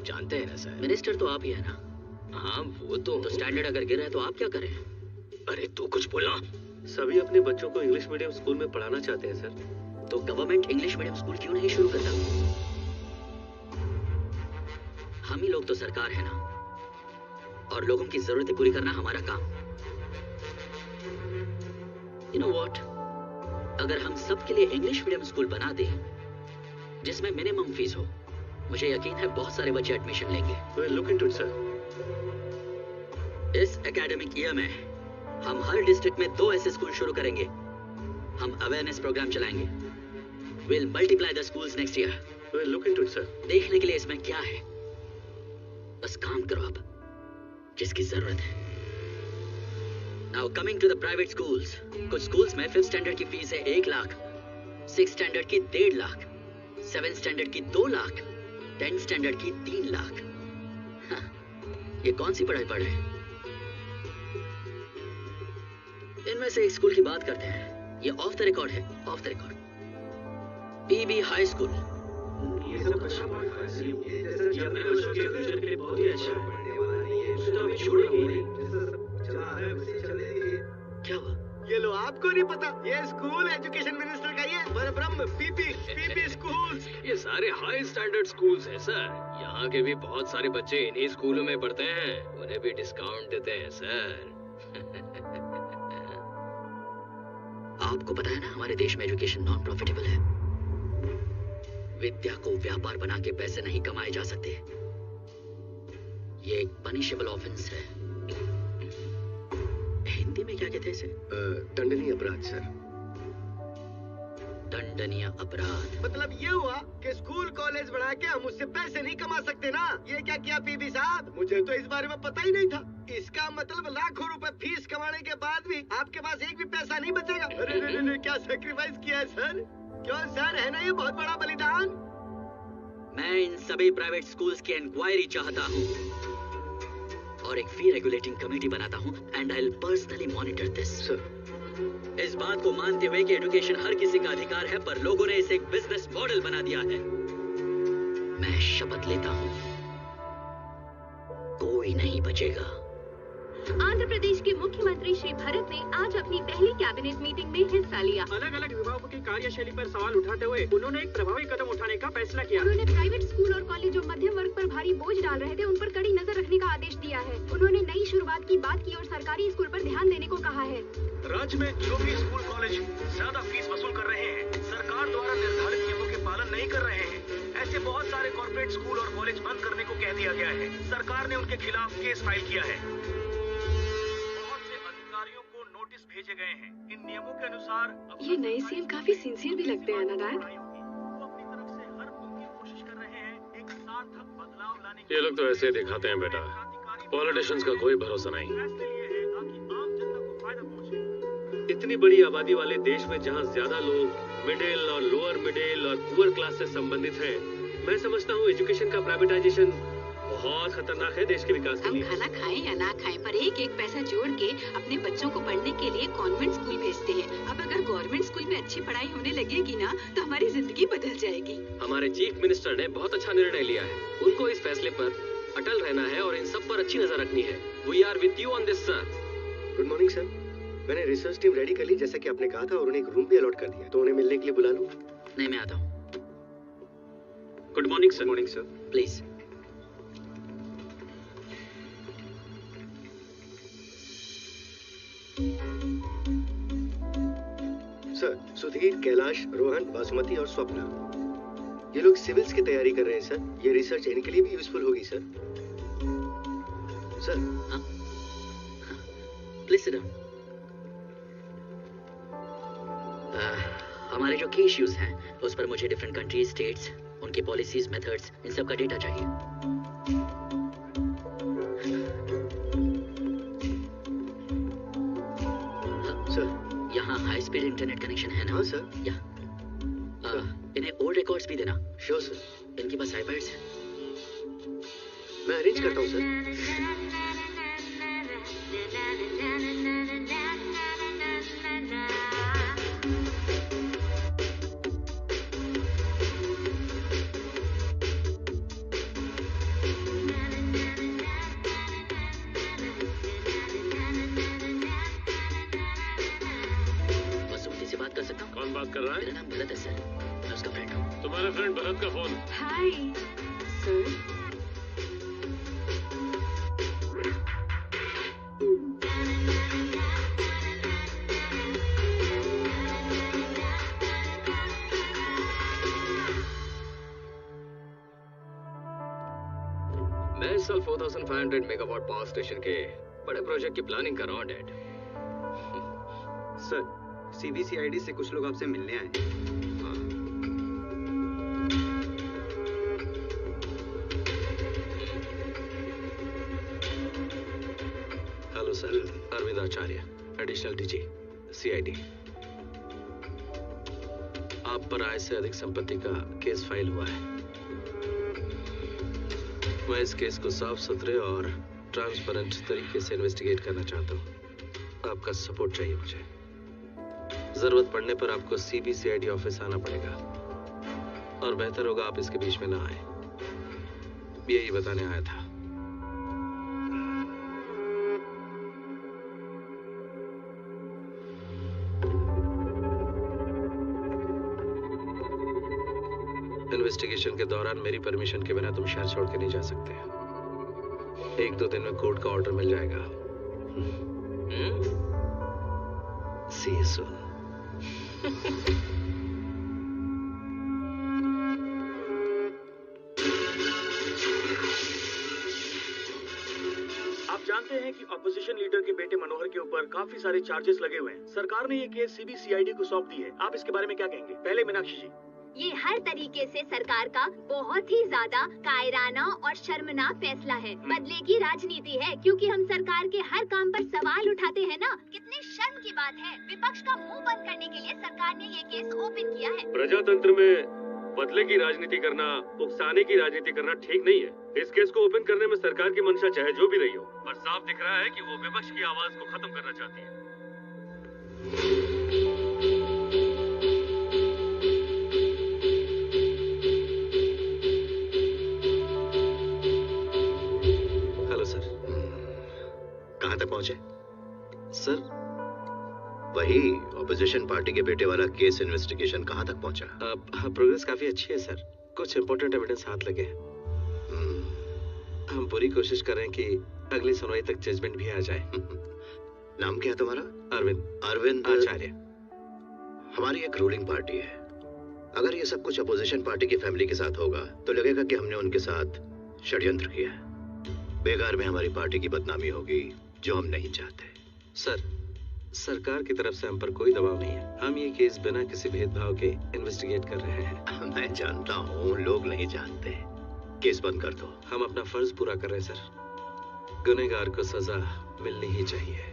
आप जानते हैं ना सर। मिनिस्टर तो आप ही है ना? हाँ वो तो स्टैंडर्ड अगर गिरा है तो आप क्या करें? अरे तू कुछ बोलना। सभी अपने बच्चों को इंग्लिश मीडियम स्कूल में पढ़ाना चाहते हैं सर। तो गवर्नमेंट इंग्लिश मीडियम स्कूल क्यों नहीं शुरू करता? हम ही लोग तो सरकार है ना, और लोगों की जरूरतें पूरी करना हमारा काम। यू नो व्हाट, अगर हम सबके लिए इंग्लिश मीडियम स्कूल बना दें जिसमें मिनिमम फीस हो, मुझे यकीन है बहुत सारे बच्चे एडमिशन लेंगे। We'll look into it, sir. इस एकेडमिक ईयर में हम हर डिस्ट्रिक्ट में 2 ऐसे स्कूल शुरू करेंगे। हम अवेयरनेस प्रोग्राम चलाएंगे। We'll multiply the schools next year. We'll look into it, sir. देखने के लिए इसमें क्या है, बस काम करो अब जिसकी जरूरत है। Now coming to the private schools. कुछ schools में 5th स्टैंडर्ड की फीस है 1 लाख, 6th स्टैंडर्ड की 1.5 लाख, 7th स्टैंडर्ड की 2 लाख, 10th स्टैंडर्ड की 3 लाख। हाँ, ये कौन सी पढ़ाई पढ़ रहे हैं? इनमें से एक स्कूल की बात करते हैं। ये ऑफ द रिकॉर्ड है, off the record. P B high school. ये सब अच्छा बात है। ये अपने बच्चों के फ्यूचर के लिए बहुत ही अच्छा है। तो अभी छोड़ेंगे नहीं। क्या हुआ? ये लो, आपको नहीं पता, ये स्कूल एजुकेशन मिनिस्टर का ही है, परब्रह्म पीपी स्कूल्स। ये सारे हाई स्टैंडर्ड स्कूल्स हैं सर। यहाँ के भी बहुत सारे बच्चे इन्हीं स्कूलों में पढ़ते हैं, उन्हें भी डिस्काउंट देते हैं सर। आपको पता है ना, हमारे देश में एजुकेशन नॉन प्रॉफिटेबल है। विद्या को व्यापार बना के पैसे नहीं कमाए जा सकते। ये एक पनिशेबल ऑफेंस है। हिंदी में क्या कहते हैं इसे? दंडनीय अपराध सर। दंडनीय अपराध। मतलब ये हुआ कि स्कूल कॉलेज बना के हम उससे पैसे नहीं कमा सकते ना। ये क्या किया पीबी साहब, मुझे तो इस बारे में पता ही नहीं था। इसका मतलब लाखों रुपए फीस कमाने के बाद भी आपके पास एक भी पैसा नहीं बचेगा। अरे क्या सैक्रिफाइस किया है सर। क्यों सर, है ना ये बहुत बड़ा बलिदान। मैं इन सभी प्राइवेट स्कूल्स की इंक्वायरी चाहता हूँ और एक फी रेगुलेटिंग कमेटी बनाता हूँ, and I will personally monitor this. इस बात को मानते हुए कि एजुकेशन हर किसी का अधिकार है, पर लोगों ने इसे एक बिजनेस मॉडल बना दिया है। मैं शपथ लेता हूँ, कोई नहीं बचेगा। आंध्र प्रदेश के मुख्यमंत्री श्री भरत ने आज अपनी पहली कैबिनेट मीटिंग में हिस्सा लिया। अलग अलग विभागों की कार्यशैली पर सवाल उठाते हुए उन्होंने एक प्रभावी कदम उठाने का फैसला किया। उन्होंने प्राइवेट स्कूल और कॉलेज जो मध्यम वर्ग पर भारी बोझ डाल रहे थे, उन पर कड़ी नजर रखने का आदेश दिया है। उन्होंने नई शुरुआत की बात की और सरकारी स्कूल पर ध्यान देने को कहा है। राज्य में जो भी स्कूल कॉलेज ज्यादा फीस वसूल कर रहे हैं, सरकार द्वारा निर्धारित नियमों के पालन नहीं कर रहे हैं, ऐसे बहुत सारे कॉर्पोरेट स्कूल और कॉलेज बंद करने को कह दिया गया है। सरकार ने उनके खिलाफ केस फाइल किया है। भेजे गए हैं। इन नियमों के अनुसार ये नए सीएम काफी सिंसियर भी लगते हैं अनादान। वो अपनी तरफ से हर मुमकिन कोशिश कर रहे हैं एक सार्थक बदलाव लाने की। ये लोग तो ऐसे दिखाते हैं बेटा, पॉलिटिशियंस का कोई भरोसा नहीं। फैसले लिए हैं ताकि आम जनता को फायदा पहुंचे। इतनी बड़ी आबादी वाले देश में जहाँ ज्यादा लोग मिडिल और लोअर मिडिल और पुअर क्लास से संबंधित हैं, मैं समझता हूँ एजुकेशन का प्राइवेटाइजेशन बहुत खतरनाक है देश के विकास के लिए। हम खाना खाएं या ना खाएं, पर एक एक पैसा जोड़ के अपने बच्चों को पढ़ने के लिए कॉन्वेंट स्कूल भेजते हैं। अब अगर गवर्नमेंट स्कूल में अच्छी पढ़ाई होने लगेगी ना, तो हमारी जिंदगी बदल जाएगी। हमारे चीफ मिनिस्टर ने बहुत अच्छा निर्णय लिया है। उनको इस फैसले पर अटल रहना है और इन सब पर अच्छी नजर रखनी है। We are with you on this sir. Good morning sir. मैंने रिसर्च टीम रेडी कर ली जैसा कि आपने कहा था, और उन्हें एक रूम भी अलॉट कर दिया, तो उन्हें मिलने के लिए बुला लूं? नहीं, मैं आता हूँ। Good morning sir. Morning sir. Please. Sir, Sudhir, Kailash, Rohan, basmati और स्वप्ना, ये लोग सिविल्स की तैयारी कर रहे हैं सर। ये रिसर्च इनके लिए भी यूजफुल होगी सर। सर। हाँ? Please sit down. हमारे जो की इश्यूज हैं, उस पर मुझे डिफरेंट कंट्रीज, स्टेट्स, उनकी पॉलिसीज, मेथड्स, इन सब का डेटा चाहिए। सर, यहाँ हाई स्पीड इंटरनेट कनेक्शन है ना? हाँ सर। इन्हें ओल्ड रिकॉर्ड्स भी देना। Sure sir. इनके पास आईपैड्स हैं? मैं अरेंज करता हूँ सर। बात कर रहा है? मेरा नाम भरत है सर, मैं उसका फ्रेंड हूँ। तुम्हारे फ्रेंड भरत का फोन। Hi sir. मैं इस साल 4500 मेगावाट पावर स्टेशन के बड़े प्रोजेक्ट की प्लानिंग कर रहा हूँ डैड। सर, CBCID से कुछ लोग आपसे मिलने आए हैं। हेलो सर, अरविंद आचार्य, एडिशनल डीजी CID। आप पर आय से अधिक संपत्ति का केस फाइल हुआ है। मैं इस केस को साफ सुथरे और ट्रांसपेरेंट तरीके से इन्वेस्टिगेट करना चाहता हूँ। आपका सपोर्ट चाहिए मुझे। जरूरत पड़ने पर आपको CBCID ऑफिस आना पड़ेगा और बेहतर होगा आप इसके बीच में ना आए। यही बताने आया था। इन्वेस्टिगेशन के दौरान मेरी परमिशन के बिना तुम शहर छोड़ के नहीं जा सकते। 1-2 दिन में कोर्ट का ऑर्डर मिल जाएगा। See you soon. आप जानते हैं कि ऑपोजिशन लीडर के बेटे मनोहर के ऊपर काफी सारे चार्जेस लगे हुए हैं। सरकार ने ये केस CBCID को सौंप दी है। आप इसके बारे में क्या कहेंगे? पहले मीनाक्षी जी। ये हर तरीके से सरकार का बहुत ही ज्यादा कायराना और शर्मनाक फैसला है। बदले की राजनीति है, क्योंकि हम सरकार के हर काम पर सवाल उठाते हैं ना। कितने शर्म की बात है, विपक्ष का मुंह बंद करने के लिए सरकार ने ये केस ओपन किया है। प्रजातंत्र में बदले की राजनीति करना, उकसाने की राजनीति करना ठीक नहीं है। इस केस को ओपन करने में सरकार की मंशा चाहे जो भी रही हो, पर साफ दिख रहा है कि वो विपक्ष की आवाज को खत्म करना चाहती है। कहाँ तक पहुंचे? सर, वही ऑपोजिशन पार्टी के बेटे वाला केस इन्वेस्टिगेशन कहाँ तक पहुंचा? प्रोग्रेस काफी अच्छी है सर। कुछ इंपॉर्टेंट एविडेंस हाथ लगे हैं। हम पूरी कोशिश कर रहे हैं कि अगली सुनवाई तक जजमेंट भी आ जाए। नाम क्या है तुम्हारा? अरविंद आचार्य। हमारी एक रूलिंग पार्टी है। अगर ये सब कुछ अपोजिशन पार्टी की फैमिली के साथ होगा तो लगेगा कि हमने उनके साथ षड्यंत्र किया है। बेकार में हमारी पार्टी की बदनामी होगी, जो हम नहीं चाहते। सर, सरकार की तरफ से हम पर कोई दबाव नहीं है। हम ये केस बिना किसी भेदभाव के इन्वेस्टिगेट कर रहे हैं। मैं जानता हूँ, लोग नहीं जानते। केस बंद कर दो। हम अपना फर्ज पूरा कर रहे हैं सर। गुनहगार को सजा मिलनी ही चाहिए।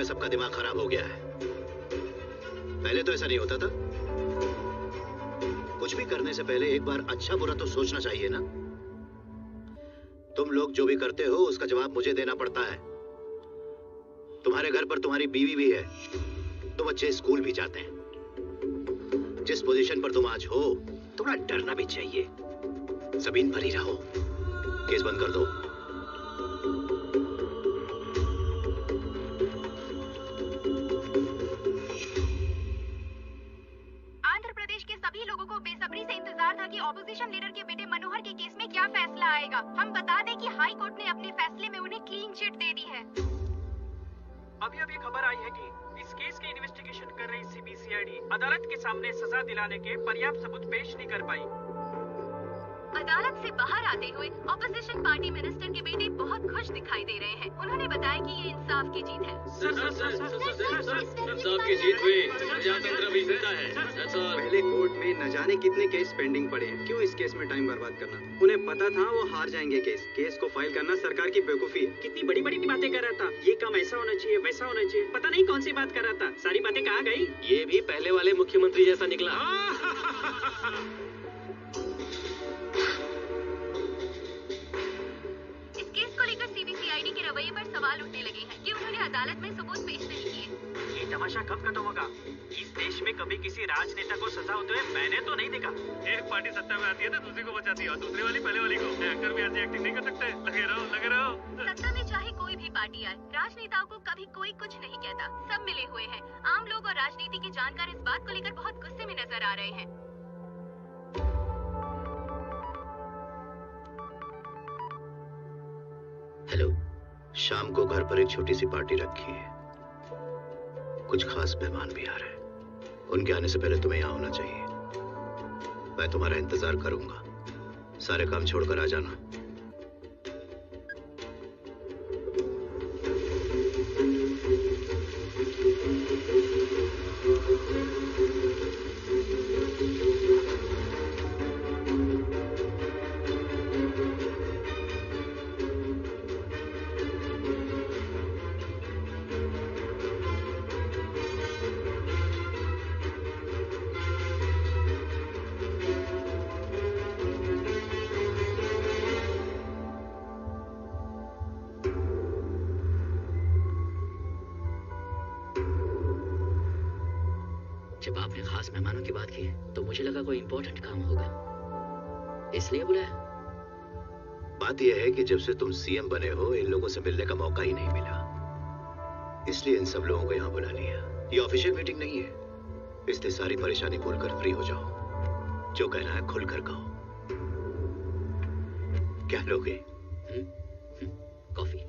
सबका दिमाग खराब हो गया है। पहले तो ऐसा नहीं होता था। कुछ भी करने से पहले एक बार अच्छा बुरा तो सोचना चाहिए ना। तुम लोग जो भी करते हो उसका जवाब मुझे देना पड़ता है। तुम्हारे घर पर तुम्हारी बीवी भी है, तो बच्चे स्कूल भी जाते हैं। जिस पोजीशन पर तुम आज हो, थोड़ा डरना भी चाहिए। जमीन पर ही रहो। केस बंद कर दो। ऑपोजिशन लीडर के बेटे मनोहर के केस में क्या फैसला आएगा। हम बता दें कि हाई कोर्ट ने अपने फैसले में उन्हें क्लीन चिट दे दी है। अभी खबर आई है कि इस केस के इन्वेस्टिगेशन कर रही CBCID अदालत के सामने सजा दिलाने के पर्याप्त सबूत पेश नहीं कर पाई। अदालत से बाहर आते हुए ऑपोजिशन पार्टी मिनिस्टर के बेटे बहुत खुश दिखाई दे रहे हैं। उन्होंने बताया कि ये इंसाफ की जीत है। इंसाफ की जीत हुई, प्रजातंत्र भी जिंदा है। पहले कोर्ट में न जाने कितने केस पेंडिंग पड़े हैं। क्यों इस केस में टाइम बर्बाद करना? उन्हें पता था वो हार जाएंगे। केस को फाइल करना सरकार की बेवकूफी है। कितनी बड़ी बड़ी बातें कर रहा था। ये काम ऐसा होना चाहिए, वैसा होना चाहिए, पता नहीं कौन सी बात कर रहा था। सारी बातें कहाँ गई? ये भी पहले वाले मुख्यमंत्री जैसा निकला। इस केस को लेकर CBCID के रवैये पर सवाल उठने लगे हैं कि उन्होंने अदालत में सबूत पेश नहीं किए। तमाशा कब खत्म होगा? इस देश में कभी किसी राजनेता को सजा होते हुए मैंने तो नहीं देखा। एक पार्टी सत्ता में आती है तो दूसरी को बचाती है और दूसरी वाली पहले वाली को। एक्टर भी ऐसी एक्टिंग नहीं कर सकते। लगे रहो, लगे रहो। सत्ता में चाहे कोई भी पार्टी आए, राजनेताओं को कभी कोई कुछ नहीं कहता। सब मिले हुए हैं। आम लोग और राजनीति के जानकार इस बात को लेकर बहुत गुस्से में नजर आ रहे हैं। हेलो। शाम को घर पर एक छोटी सी पार्टी रखी है। कुछ खास मेहमान भी आ रहे हैं। उनके आने से पहले तुम्हें यहाँ होना चाहिए। मैं तुम्हारा इंतजार करूंगा। सारे काम छोड़कर आ जाना। जब आपने खास मेहमानों की बात की तो मुझे लगा कोई इंपॉर्टेंट काम होगा, इसलिए बुलाया। बात यह है कि जब से तुम सीएम बने हो इन लोगों से मिलने का मौका ही नहीं मिला, इसलिए इन सब लोगों को यहाँ बुला लिया। ये ऑफिशियल मीटिंग नहीं है, इसलिए सारी परेशानी भूलकर फ्री हो जाओ। जो कहना है खुलकर कहो। क्या लोगे? कॉफी।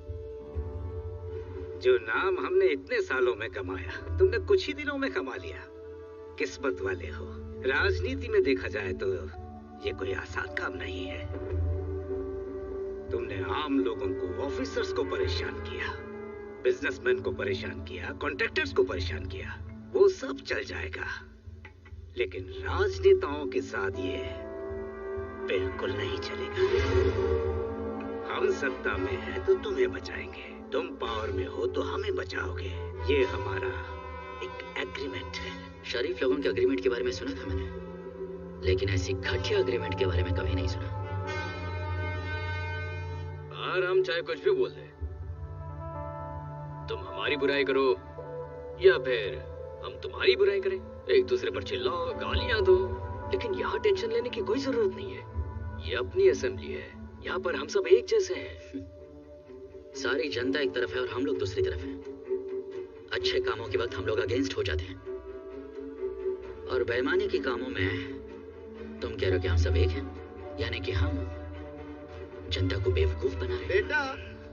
जो नाम हमने इतने सालों में कमाया तुमने कुछ ही दिनों में कमा लिया। किस्मत वाले हो। राजनीति में देखा जाए तो ये कोई आसान काम नहीं है। तुमने आम लोगों को, ऑफिसर्स को परेशान किया, बिजनेसमैन को परेशान किया, कॉन्ट्रैक्टर्स को परेशान किया। वो सब चल जाएगा, लेकिन राजनेताओं के साथ ये बिल्कुल नहीं चलेगा। हम सत्ता में हैं तो तुम्हें बचाएंगे, तुम पावर में हो तो हमें बचाओगे। ये हमारा एक एग्रीमेंट है। शरीफ लोगों के एग्रीमेंट के बारे में सुना था मैंने, लेकिन ऐसी घटिया एग्रीमेंट के बारे में कभी नहीं सुना। और हम चाहे कुछ भी बोल दें, तुम हमारी बुराई करो या फिर हम तुम्हारी बुराई करें, एक दूसरे पर चिल्लाओ, गालियां दो, लेकिन यहाँ टेंशन लेने की कोई जरूरत नहीं है। ये अपनी असेंबली है, यहाँ पर हम सब एक जैसे हैं। सारी जनता एक तरफ है और हम लोग दूसरी तरफ हैं। अच्छे कामों के वक्त हम लोग अगेंस्ट हो जाते हैं और बेईमानी के कामों में तुम कह रहे हो कि हम सब एक हैं, यानी कि हम जनता को बेवकूफ बना रहे हैं। बेटा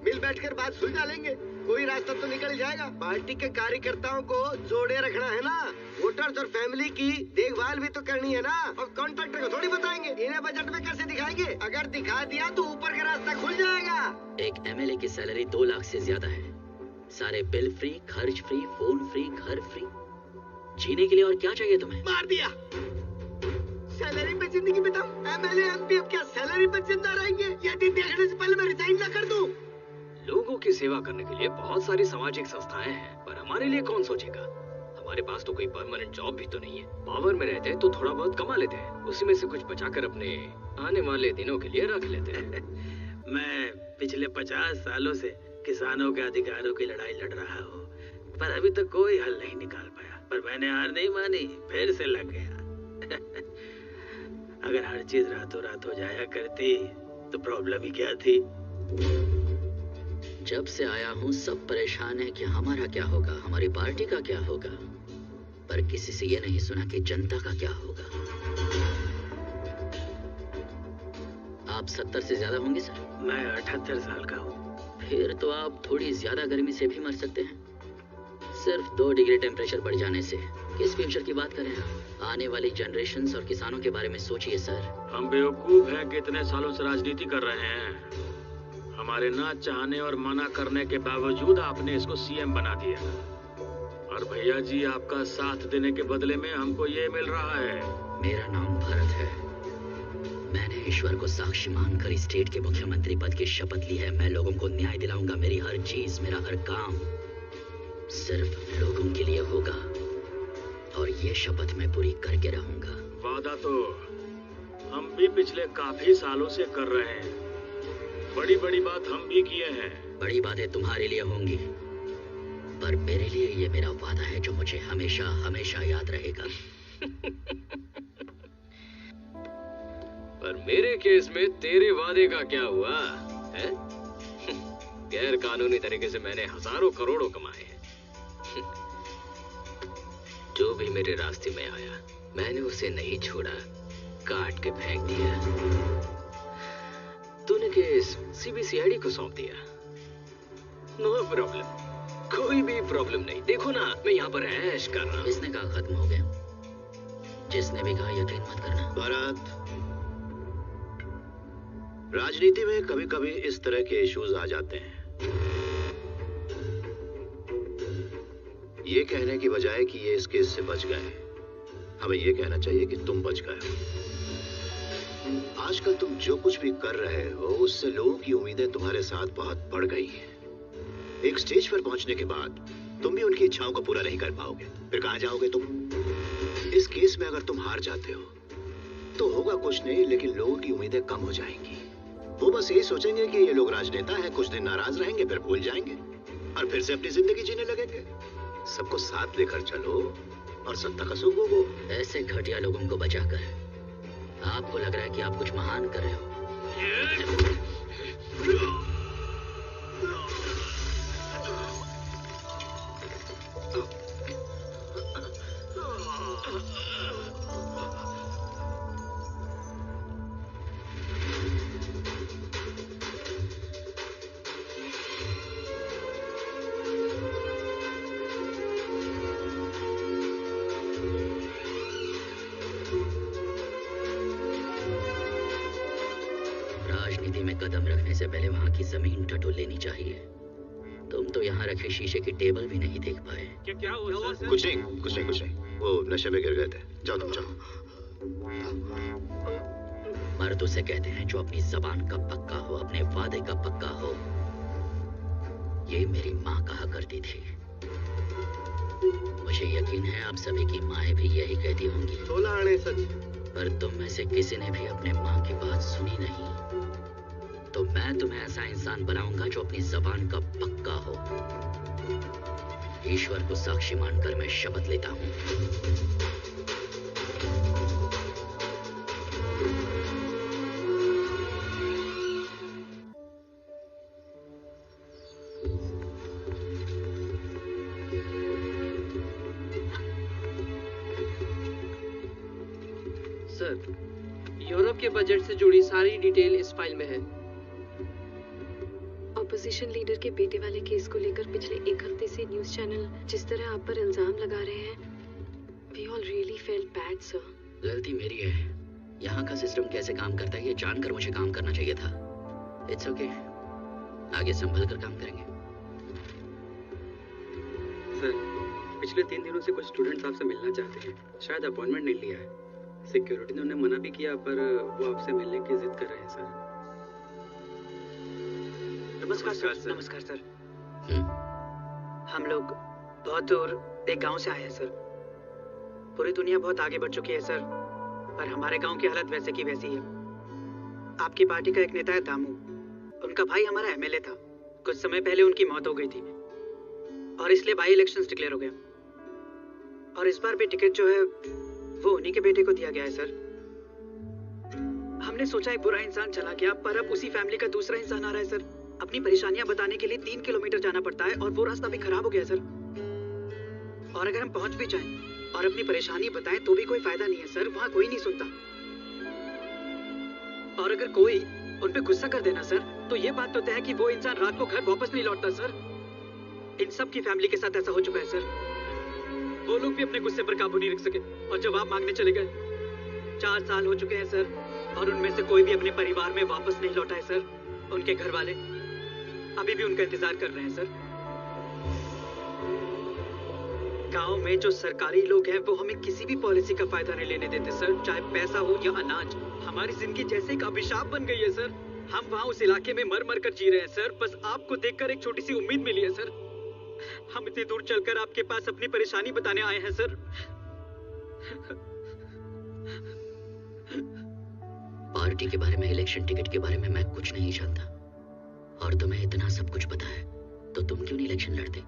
मिल बैठकर बात सुलझा लेंगे, कोई रास्ता तो निकल जाएगा। पार्टी के कार्यकर्ताओं को जोड़े रखना है ना, वोटर्स और फैमिली की देखभाल भी तो करनी है ना। और कॉन्ट्रैक्टर को थोड़ी बताएंगे, इन्हें बजट में कैसे दिखाएंगे? अगर दिखा दिया तो ऊपर का रास्ता खुल जाएगा। एक एमएलए की सैलरी 2 लाख से ज्यादा है। सारे बिल फ्री, खर्च फ्री, फोन फ्री, घर फ्री। जीने के लिए और क्या चाहिए तुम्हें? मार दिया। सैलरी पे जिंदगी बिताऊं? एमएलए एमपी अब क्या सैलरी पे जिंदा रहेंगे? यदि देखने से पहले मैं रिजाइन न कर दूं? लोगों की सेवा करने के लिए बहुत सारी सामाजिक संस्थाएं हैं, पर हमारे लिए कौन सोचेगा? हमारे पास तो कोई परमानेंट जॉब भी तो नहीं है। पावर में रहते हैं तो थोड़ा बहुत कमा लेते हैं, उसी में से कुछ बचाकर अपने आने वाले दिनों के लिए रख लेते हैं। मैं पिछले 50 सालों से किसानों के अधिकारों की लड़ाई लड़ रहा हूँ, पर अभी तक कोई हल नहीं निकाल पाया। पर मैंने हार नहीं मानी, फिर से लग गया। अगर हर चीज रातों रात हो जाया करती तो प्रॉब्लम ही क्या थी? जब से आया हूँ सब परेशान है कि हमारा क्या होगा, हमारी पार्टी का क्या होगा, पर किसी से ये नहीं सुना कि जनता का क्या होगा। आप 70 से ज्यादा होंगे सर? मैं 78 साल का हूँ। फिर तो आप थोड़ी ज्यादा गर्मी से भी मर सकते हैं। सिर्फ 2 डिग्री टेम्परेचर बढ़ जाने से। किस फ्यूचर की बात करें आप? आने वाली जनरेशन्स और किसानों के बारे में सोचिए सर। हम बेवकूफ हैं कि इतने सालों से राजनीति कर रहे हैं। हमारे ना चाहने और मना करने के बावजूद आपने इसको सीएम बना दिया। और भैया जी आपका साथ देने के बदले में हमको ये मिल रहा है। मेरा नाम भरत है। मैंने ईश्वर को साक्षी मानकर इस स्टेट के मुख्यमंत्री पद की शपथ ली है। मैं लोगों को न्याय दिलाऊंगा। मेरी हर चीज, मेरा हर काम सिर्फ लोगों के लिए होगा और ये शपथ मैं पूरी करके रहूंगा। वादा तो हम भी पिछले काफी सालों से कर रहे हैं। बड़ी बड़ी बात हम भी किए हैं। बड़ी बातें तुम्हारे लिए होंगी, पर और मेरे लिए ये मेरा वादा है जो मुझे हमेशा हमेशा याद रहेगा। पर मेरे केस में तेरे वादे का क्या हुआ है? गैर कानूनी तरीके से मैंने हजारों करोड़ों कमाए हैं। जो भी मेरे रास्ते में आया मैंने उसे नहीं छोड़ा, काट के फेंक दिया। तूने केस सीबीसीआईडी को सौंप दिया। नो प्रॉब्लम, कोई भी प्रॉब्लम नहीं। देखो ना, मैं यहाँ पर ऐश कर रहा हूँ। किसने कहा खत्म हो गया? जिसने भी कहा यकीन मत करना। भारत, राजनीति में कभी कभी इस तरह के इश्यूज आ जाते हैं। ये कहने की बजाय कि ये इस केस से बच गए, हमें ये कहना चाहिए कि तुम बच गए हो। आजकल तुम जो कुछ भी कर रहे हो उससे लोगों की उम्मीदें तुम्हारे साथ बहुत बढ़ गई हैं। एक स्टेज पर पहुंचने के बाद तुम भी उनकी इच्छाओं को पूरा नहीं कर पाओगे, फिर कहां जाओगे तुम? इस केस में अगर तुम हार जाते हो तो होगा कुछ नहीं, लेकिन लोगों की उम्मीदें कम हो जाएंगी। वो बस यही सोचेंगे कि ये लोग राजनेता हैं, कुछ दिन नाराज रहेंगे, फिर भूल जाएंगे और फिर से अपनी जिंदगी जीने लगेंगे। सबको साथ लेकर चलो और सत्ता का सुख भोगो। ऐसे घटिया लोगों को बचाकर आपको लग रहा है कि आप कुछ महान कर रहे हो। राजनीति में कदम रखने से पहले वहां की जमीन टटोल लेनी चाहिए। तुम तो यहाँ रखे शीशे की टेबल भी नहीं देख पाए। क्या हुआ? कुछ नहीं। वो नशे में गिर गए थे। जाओ तुम जाओ। मर्द उसे कहते हैं जो अपनी जबान का पक्का हो, अपने वादे का पक्का हो। ये मेरी माँ कहा करती थी। मुझे यकीन है आप सभी की माएं भी यही कहती होंगी। 16 आने सच। पर तुम में से किसी ने भी अपने माँ की बात सुनी नहीं। तो मैं तुम्हें ऐसा इंसान बनाऊंगा जो अपनी जबान का पक्का हो। ईश्वर को साक्षी मानकर मैं शपथ लेता हूँ। सर, यूरोप के बजट से जुड़ी सारी डिटेल इस फाइल में है। ऑपोजिशन लीडर के बेटे वाले केस को लेकर पिछले एक हफ्ते से न्यूज चैनल जिस तरह आप पर इल्जाम लगा रहे हैं, we all really felt bad, sir. गलती मेरी है। यहाँ का सिस्टम कैसे काम करता है ये जानकर मुझे काम करना चाहिए था। इट्स ओके, आगे संभल कर काम करेंगे। सर, पिछले 3 दिनों से कुछ स्टूडेंट्स आपसे मिलना चाहते हैं। शायद अपॉइंटमेंट नहीं लिया है। सिक्योरिटी ने उन्हें मना भी किया, पर वो आपसे मिलने की जिद कर रहे हैं सर। नमस्कार सर। नमस्कार सर। हम लोग बहुत दूर एक गांव से आए हैं सर। पूरी दुनिया बहुत आगे बढ़ चुकी है सर, पर हमारे गांव की हालत वैसे की वैसी है। आपकी पार्टी का एक नेता है दामू, उनका भाई हमारा एमएलए था। कुछ समय पहले उनकी मौत हो गई थी और इसलिए बाई इलेक्शंस डिक्लेयर हो गए। और इस बार भी टिकट जो है वो उन्हीं के बेटे को दिया गया है सर। हमने सोचा एक बुरा इंसान चला गया, पर अब उसी फैमिली का दूसरा इंसान आ रहा है सर। अपनी परेशानियां बताने के लिए 3 किलोमीटर जाना पड़ता है और वो रास्ता भी खराब हो गया है सर। और अगर हम पहुंच भी जाएं और अपनी परेशानी बताएं तो भी कोई फायदा नहीं है सर, वहां कोई नहीं सुनता। और अगर कोई उन पे गुस्सा कर देना सर, तो ये बात तो तय है कि वो इंसान रात को घर वापस नहीं लौटता सर। इन सब की फैमिली के साथ ऐसा हो चुका है सर। वो लोग भी अपने गुस्से पर काबू नहीं रख सके और जवाब मांगने चले गए। 4 साल हो चुके हैं सर और उनमें से कोई भी अपने परिवार में वापस नहीं लौटा है सर। उनके घर वाले अभी भी उनका इंतजार कर रहे हैं सर। गांव में जो सरकारी लोग हैं वो हमें किसी भी पॉलिसी का फायदा नहीं लेने देते सर, चाहे पैसा हो या अनाज। हमारी जिंदगी जैसे एक अभिशाप बन गई है सर। हम वहाँ उस इलाके में मर मर कर जी रहे हैं सर। बस आपको देखकर एक छोटी सी उम्मीद मिली है सर। हम इतनी दूर चलकर आपके पास अपनी परेशानी बताने आए हैं सर। पार्टी के बारे में, इलेक्शन टिकट के बारे में मैं कुछ नहीं जानता और तुम्हें इतना सब कुछ पता है, तो तुम क्यों नहीं इलेक्शन लड़ते?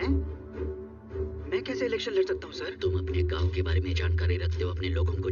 मैं कैसे इलेक्शन लड़ सकता हूँ सर? तुम अपने गांव के बारे में जानकारी रखते हो, अपने लोगों को